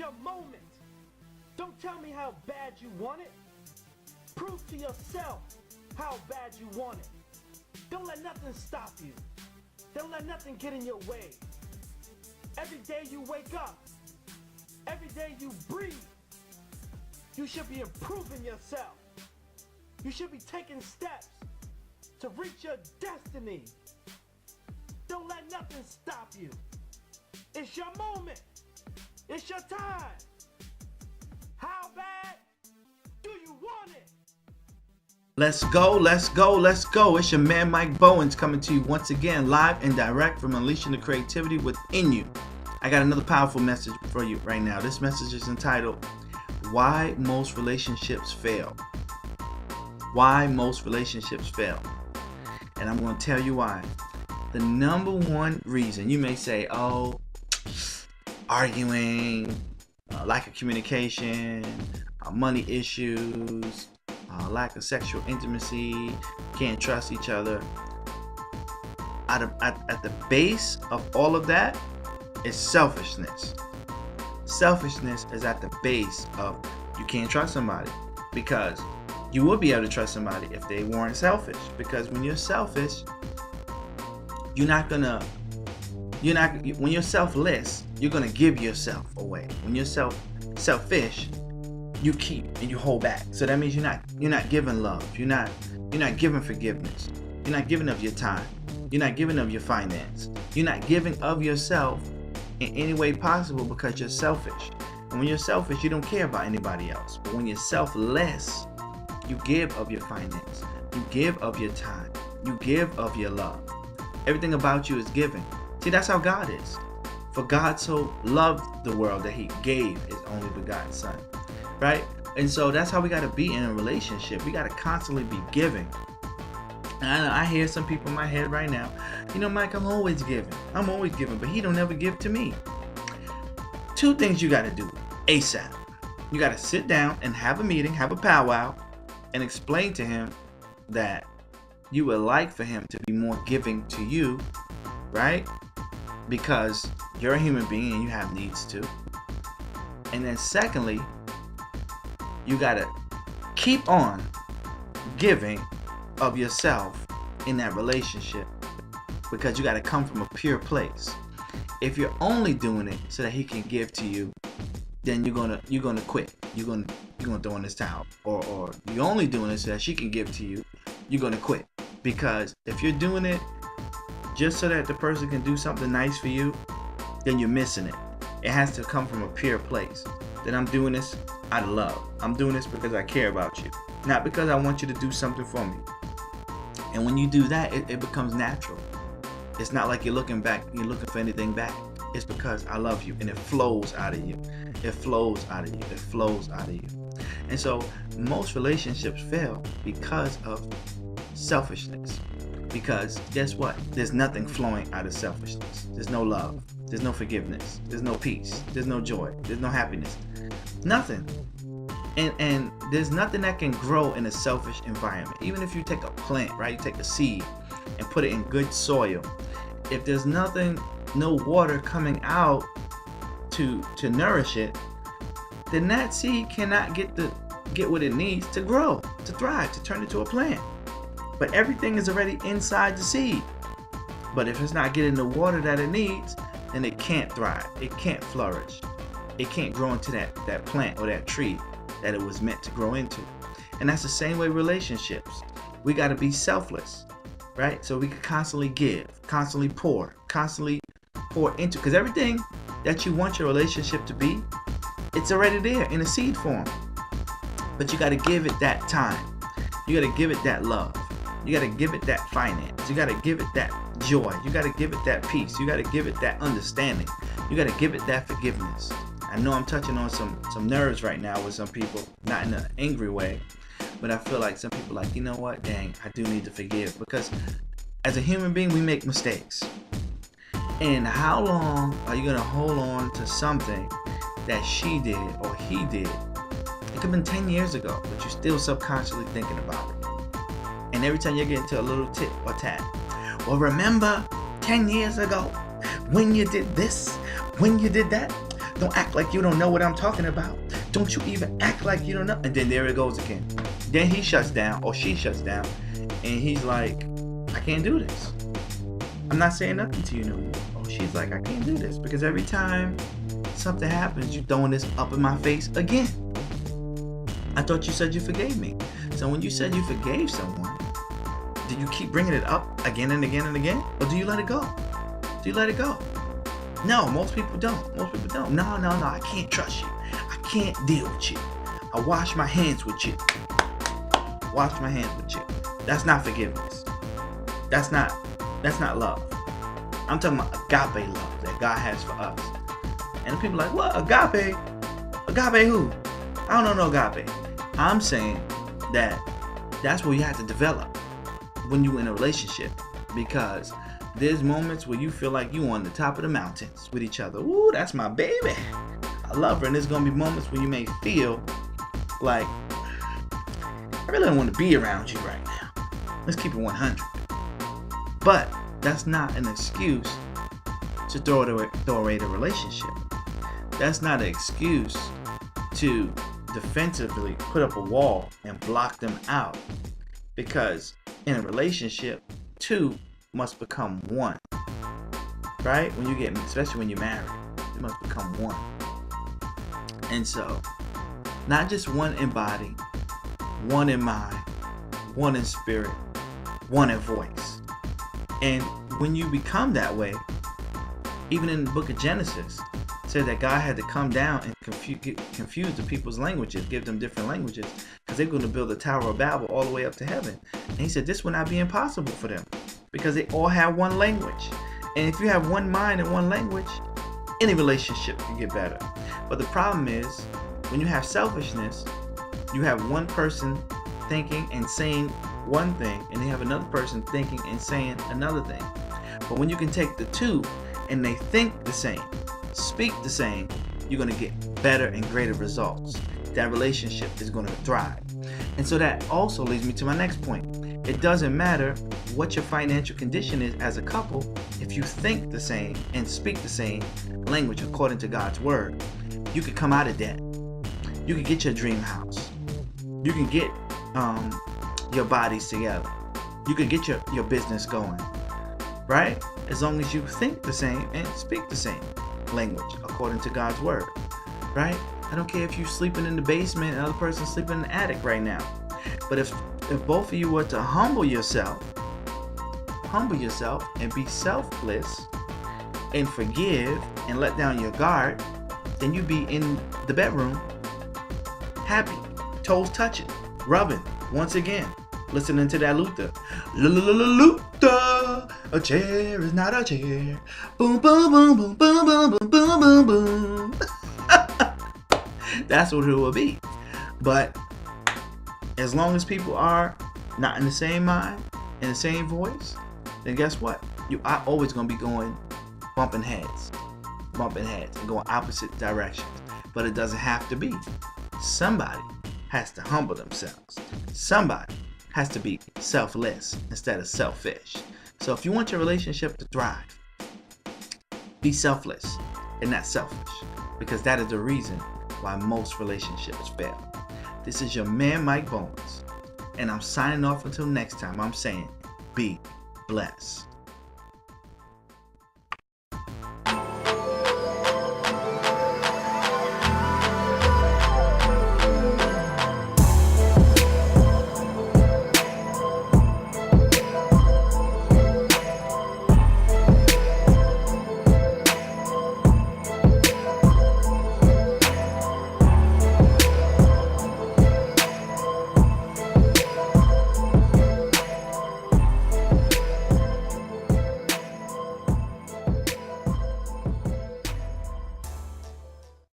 your moment. Don't tell me how bad you want it. Prove to yourself how bad you want it. Don't let nothing stop you. Don't let nothing get in your way. Every day you wake up, every day you breathe, you should be improving yourself. You should be taking steps to reach your destiny. Don't let nothing stop you. It's your moment. It's your time. How bad do you want it? Let's go, let's go, let's go. It's your man Mike Bowens coming to you once again live and direct from Unleashing the Creativity Within You. I got another powerful message for you right now. This message is entitled, Why Most Relationships Fail. Why most relationships fail. And I'm going to tell you why. The number one reason, you may say, arguing, lack of communication, money issues, lack of sexual intimacy, can't trust each other. At the base of all of that is selfishness. Selfishness is at the base of you can't trust somebody, because you would be able to trust somebody if they weren't selfish. Because when you're selfish, when you're selfless, you're gonna give yourself away. When you're selfish, you keep and you hold back. So that means you're not giving love. You're not giving forgiveness. You're not giving of your time. You're not giving of your finance. You're not giving of yourself in any way possible because you're selfish. And when you're selfish, you don't care about anybody else. But when you're selfless, you give of your finance. You give of your time. You give of your love. Everything about you is giving. See, that's how God is. For God so loved the world that he gave his only begotten son. Right? And so that's how we got to be in a relationship. We got to constantly be giving. And I hear some people in my head right now, Mike, I'm always giving. But he don't ever give to me. Two things you got to do ASAP. You got to sit down and have a meeting, have a powwow, and explain to him that you would like for him to be more giving to you, right? Because you're a human being and you have needs too. And then secondly, you gotta keep on giving of yourself in that relationship, because you gotta come from a pure place. If you're only doing it so that he can give to you, then you're gonna quit. You're gonna throw in this towel. Or you're only doing it so that she can give to you, you're gonna quit. Because if you're doing it just so that the person can do something nice for you, then you're missing it. It has to come from a pure place. That I'm doing this out of love. I'm doing this because I care about you, not because I want you to do something for me. And when you do that, it becomes natural. It's not like you're looking for anything back. It's because I love you, and it flows out of you. It flows out of you. It flows out of you. And so most relationships fail because of selfishness. Because guess what? There's nothing flowing out of selfishness. There's no love. There's no forgiveness. There's no peace. There's no joy. There's no happiness. Nothing. And there's nothing that can grow in a selfish environment. Even if you take a plant, right? You take a seed and put it in good soil. If there's nothing, no water coming out to nourish it, then that seed cannot get what it needs to grow, to thrive, to turn into a plant. But everything is already inside the seed. But if it's not getting the water that it needs, then it can't thrive. It can't flourish. It can't grow into that plant or that tree that it was meant to grow into. And that's the same way relationships. We got to be selfless, right? So we can constantly give, constantly pour into. Because everything that you want your relationship to be, it's already there in a seed form. But you got to give it that time. You got to give it that love. You got to give it that finance. You got to give it that joy. You got to give it that peace. You got to give it that understanding. You got to give it that forgiveness. I know I'm touching on some nerves right now with some people, not in an angry way, but I feel like some people are like, you know what, dang, I do need to forgive. Because as a human being, we make mistakes. And how long are you going to hold on to something that she did or he did? It could have been 10 years ago, but you're still subconsciously thinking about it. And every time you get into a little tit or tat, well, remember 10 years ago when you did this, when you did that? Don't act like you don't know what I'm talking about. Don't you even act like you don't know. And then there it goes again. Then he shuts down, or she shuts down, and he's like, I can't do this. I'm not saying nothing to you no more. Oh, she's like, I can't do this, because every time something happens, you're throwing this up in my face again. I thought you said you forgave me. So when you said you forgave someone, do you keep bringing it up again and again and again? Or do you let it go? Do you let it go? No, most people don't. Most people don't. No, I can't trust you. I can't deal with you. I wash my hands with you. Wash my hands with you. That's not forgiveness. That's not love. I'm talking about agape love that God has for us. And people are like, what? Agape? Agape who? I don't know no agape. I'm saying that that's what you have to develop when you're in a relationship, because there's moments where you feel like you on the top of the mountains with each other. Ooh, that's my baby. I love her. And there's going to be moments when you may feel like, I really don't want to be around you right now. Let's keep it 100. But that's not an excuse to throw away the relationship. That's not an excuse to defensively put up a wall and block them out. Because in a relationship, two must become one. Right? When you get, especially when you're married, you must become one. And so, not just one in body, one in mind, one in spirit, one in voice. And when you become that way, even in the book of Genesis, it said that God had to come down and confuse the people's languages, give them different languages, because they're going to build the Tower of Babel all the way up to heaven. And he said this would not be impossible for them, because they all have one language. And if you have one mind and one language, any relationship can get better. But the problem is, when you have selfishness, you have one person thinking and saying one thing, and you have another person thinking and saying another thing. But when you can take the two and they think the same, speak the same, you're going to get better and greater results. That relationship is going to thrive. And so that also leads me to my next point. It doesn't matter what your financial condition is as a couple. If you think the same and speak the same language according to God's word, you could come out of debt. You can get your dream house. You can get your bodies together. You can get your business going. Right? As long as you think the same and speak the same language according to God's word. Right? I don't care if you're sleeping in the basement and the other person's sleeping in the attic right now. But if both of you were to humble yourself and be selfless and forgive and let down your guard, then you'd be in the bedroom happy, toes touching, rubbing once again, listening to that Luther. Luther, a chair is not a chair. Boom, boom, boom, boom, boom, boom, boom, boom, boom, boom. That's what it will be. But as long as people are not in the same mind, in the same voice, then guess what? You are always going to be going bumping heads and going opposite directions. But it doesn't have to be. Somebody has to humble themselves. Somebody has to be selfless instead of selfish. So if you want your relationship to thrive, be selfless and not selfish, because that is the reason why most relationships fail. This is your man, Mike Bowens, and I'm signing off until next time. I'm saying, be blessed.